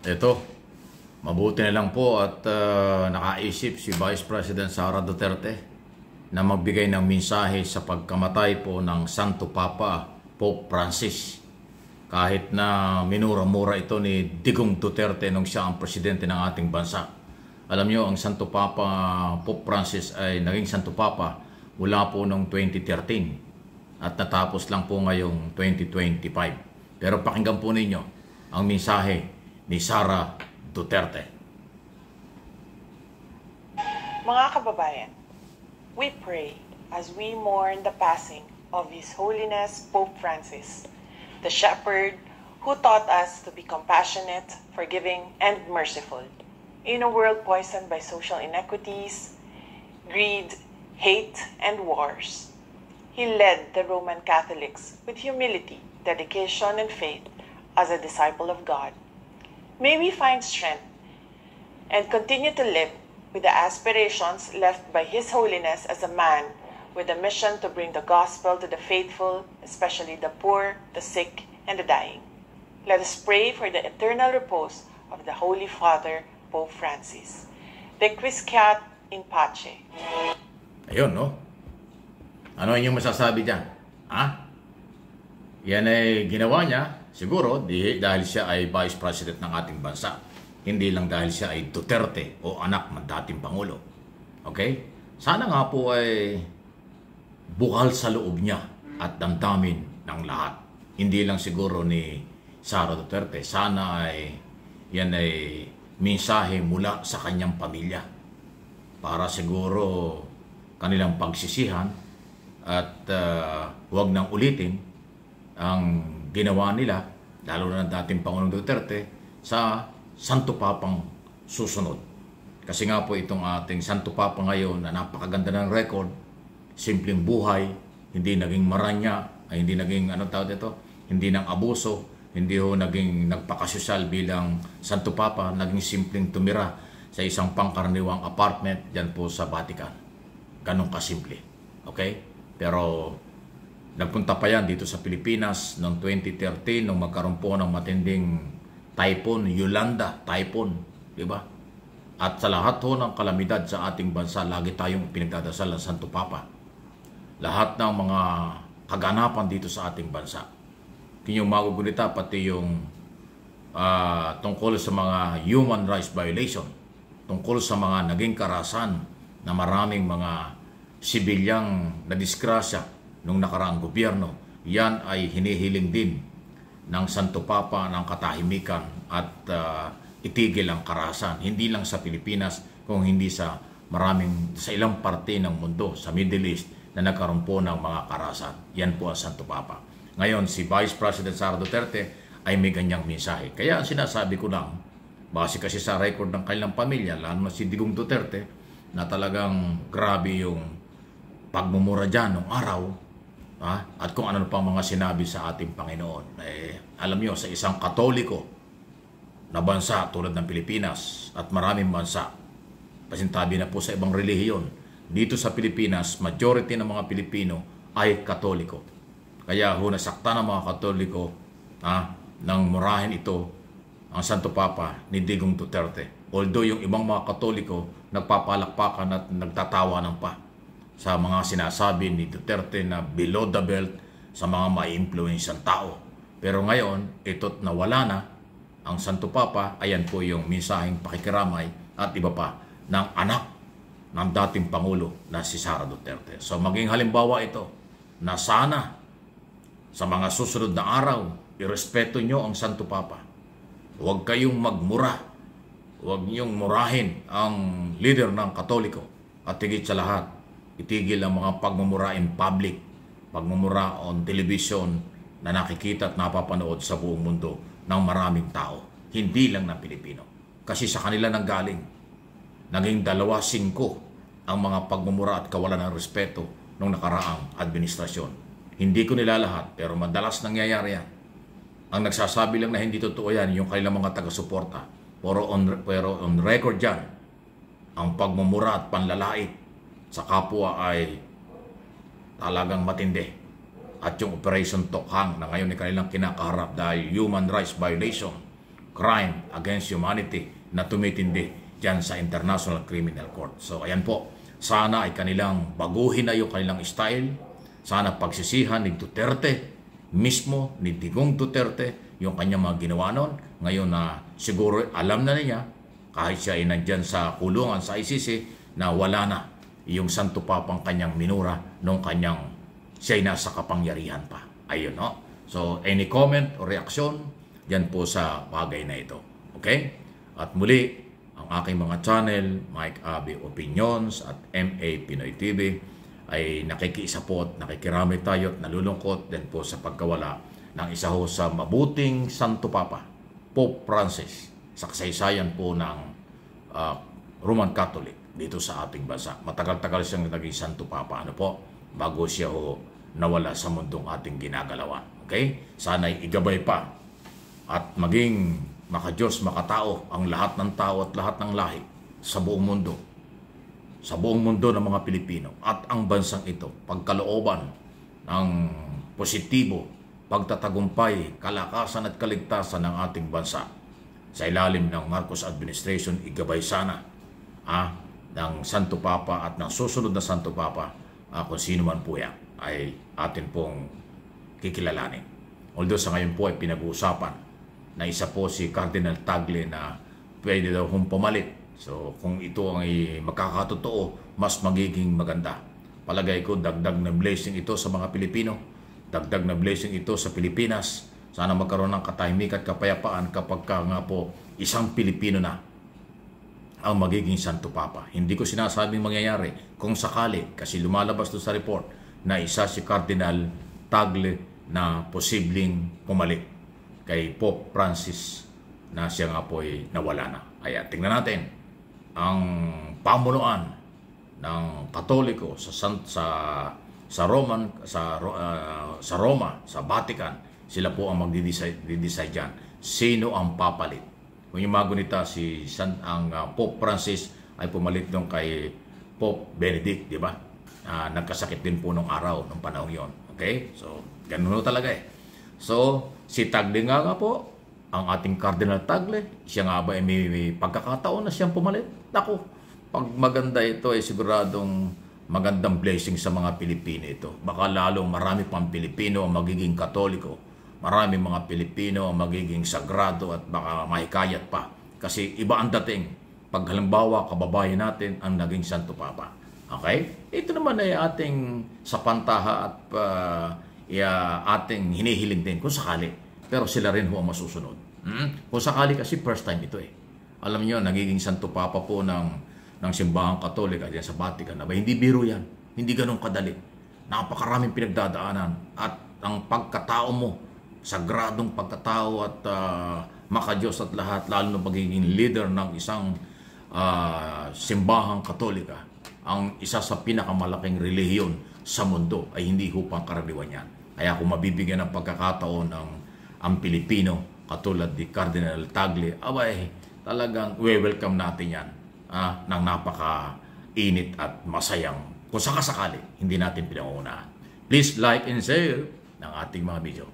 Ito, mabuti na lang po at nakaisip si Vice President Sara Duterte na magbigay ng mensahe sa pagkamatay po ng Santo Papa Pope Francis. Kahit na minura-mura ito ni Digong Duterte nung siya ang presidente ng ating bansa. Alam nyo, ang Santo Papa Pope Francis ay naging Santo Papa mula po noong 2013 at natapos lang po ngayong 2025. Pero pakinggan po ninyo ang mensahe ni Sara Duterte. Mga kababayan, we pray as we mourn the passing of His Holiness Pope Francis, the shepherd who taught us to be compassionate, forgiving, and merciful. In a world poisoned by social inequities, greed, hate, and wars, he led the Roman Catholics with humility, dedication, and faith as a disciple of God. May we find strength and continue to live with the aspirations left by His Holiness as a man with a mission to bring the gospel to the faithful, especially the poor, the sick, and the dying. Let us pray for the eternal repose of the Holy Father, Pope Francis. Requiescat in pace. Ayun, no? Ano inyong masasabi dyan? Ha? Yan ay ginawa niya, siguro, dahil siya ay Vice President ng ating bansa. Hindi lang dahil siya ay Duterte o anak ng dating Pangulo. Okay? Sana nga po ay bukal sa loob niya at damdamin ng lahat. Hindi lang siguro ni Sara Duterte. Sana ay yan ay mensahe mula sa kanyang pamilya para siguro kanilang pagsisihan at huwag nang ulitin ang ginawa nila, lalo na ng dating Pangulong Duterte, sa Santo Papang susunod. Kasi nga po itong ating Santo Papa ngayon na napakaganda ng record, simpleng buhay, hindi naging maranya, ay hindi naging hindi nang abuso, hindi ho naging nagpakasosyal bilang Santo Papa, naging simpleng tumira sa isang pangkaraniwang apartment dyan po sa Vatican. Ganun kasimple. Okay? Pero nagpunta pa yan dito sa Pilipinas noong 2013 nung magkaroon po ng matinding typhoon, Yolanda typhoon, di ba? At sa lahat ho ng kalamidad sa ating bansa, lagi tayong pinagdadasal ng Santo Papa. Lahat ng mga kaganapan dito sa ating bansa. Yung magugunita, pati yung tungkol sa mga human rights violation, tungkol sa mga naging karahasan na maraming mga sibilyang nadisgrasya nung nakaraang gobyerno, yan ay hinihiling din ng Santo Papa ng katahimikan at itigil ang karahasan. Hindi lang sa Pilipinas, kung hindi sa ilang parte ng mundo, sa Middle East, na nagkaroon po ng mga karahasan. Yan po ang Santo Papa. Ngayon, si Vice President Sara Duterte ay may ganyang mensahe. Kaya sinasabi ko lang, base kasi sa record ng kanilang pamilya, lalo na si Digong Duterte, na talagang grabe yung pagmumura dyan ng araw, at kung ano pang mga sinabi sa ating Panginoon. Alam nyo, sa isang Katoliko na bansa tulad ng Pilipinas at maraming bansa, pasintabi na po sa ibang relihiyon, dito sa Pilipinas, majority ng mga Pilipino ay Katoliko. Kaya nasakta ng mga Katoliko nang murahin ito ang Santo Papa ni Digong Duterte. Although yung ibang mga Katoliko nagpapalakpakan at nagtatawanan pa sa mga sinasabi ni Duterte na below the belt sa mga mai-influensyang tao. Pero ngayon, ito't nawala na ang Santo Papa. Ayan po yung mensaheng pakikiramay at iba pa ng anak ng dating Pangulo na si Sara Duterte. So maging halimbawa ito na sana sa mga susunod na araw, irespeto nyo ang Santo Papa. Huwag kayong magmura. Huwag niyong murahin ang leader ng Katoliko. At higit sa lahat, itigil ang mga pagmumura in public, pagmumura on television na nakikita at napapanood sa buong mundo ng maraming tao. Hindi lang ng Pilipino. Kasi sa kanila nanggaling. Naging 2-5 ang mga pagmumura at kawalan ng respeto ng nakaraang administrasyon. Hindi ko nilalahat, pero madalas nangyayari yan. Ang nagsasabi lang na hindi totoo yan, yung kailang mga taga-suporta. Pero on record yan, ang pagmumura at panlalait sa kapwa ay talagang matindi. At yung Operation Tokhang na ngayon ay kanilang kinakaharap dahil human rights violation, crime against humanity na tumitindi dyan sa International Criminal Court. So ayan po, sana ay kanilang baguhin na yung kanilang style. Sana pagsisihan ni Duterte mismo, ni Digong Duterte, yung kanyang mga ginawa noon. Ngayon na siguro alam na niya, kahit siya ay nandyan sa kulungan sa ICC, na wala na yung Santo Papang kanyang minura nung kanyang siya'y nasa kapangyarihan pa. Ayun, no? So, any comment o reaksyon, yan po sa bagay na ito. Okay? At muli, ang aking mga channel, Mike Abby Opinions at MA Pinoy TV, ay nakikiisa po at nakikiramay tayo at nalulungkot din po sa pagkawala ng isa ho sa mabuting Santo Papa, Pope Francis, sa kasaysayan po ng Roman Catholic dito sa ating bansa. Matagal-tagal siyang naging Santo Papa, ano po, bago siya ho nawala sa mundong ating ginagalawan. Okay? Sana'y igabay pa at maging makadiyos, makatao ang lahat ng tao at lahat ng lahi sa buong mundo. Sa buong mundo ng mga Pilipino at ang bansang ito, pagkalooban ng positibo, pagtatagumpay, kalakasan at kaligtasan ng ating bansa sa ilalim ng Marcos Administration, igabay sana ng Santo Papa at ng susunod na Santo Papa, kung sino man po yan, ay atin pong kikilalanin. Although sa ngayon po ay pinag-uusapan na isa po si Cardinal Tagle na pwede daw hong pumalit. So, kung ito ay makakatotoo, mas magiging maganda. Palagay ko, dagdag na blessing ito sa mga Pilipino. Dagdag na blessing ito sa Pilipinas. Sana magkaroon ng katahimikan at kapayapaan kapag nga po isang Pilipino na ang magiging Santo Papa. Hindi ko sinasabing mangyayari kung sakali, kasi lumalabas doon sa report na isa si Cardinal Tagle na posibleng pumalit kay Pope Francis na siya nga po ay nawala na. Kaya tingnan natin ang pamunuan ng Katoliko sa Roma, sa Vatican. Sila po ang magdi-decide diyan sino ang papalit. Kung yung magunita Pope Francis ay pumalit doon kay Pope Benedict, di ba? Nagkasakit din po nung araw, nung panahon yon. Okay? So, ganun talaga eh. So, si Tagle nga po, ang ating Cardinal Tagle, siya nga ba ay may pagkakataon na siyang pumalit? Naku, pag maganda ito ay siguradong magandang blessing sa mga Pilipino ito. Baka lalong marami pang Pilipino ang magiging Katoliko. Marami mga Pilipino ang magiging sagrado at baka mahikayat pa. Kasi iba ang dating pag halimbawa kababayan natin ang naging Santo Papa. Okay? Ito naman ay ating sapantaha at ating hinihiling din kung sakali. Pero sila rin ho ang masusunod. Kung sakali kasi first time ito eh. Alam niyo, nagiging Santo Papa po ng simbahang Katolika diyan sa Vatican. Hindi biro yan. Hindi ganun kadali. Napakaraming pinagdadaanan. At ang pagkatao mo, sagradong pagkatao at makadiyos at lahat, lalo na pagiging leader ng isang simbahang Katolika, ang isa sa pinakamalaking relihiyon sa mundo ay hindi ho pangkaraniwan yan. Kaya kung mabibigyan ng pagkakataon ang Pilipino, katulad ni Cardinal Tagle, abay, talagang welcome natin yan ng napaka-init at masayang kung sakasakali hindi natin pinangungunahan. Please like and share ng ating mga video.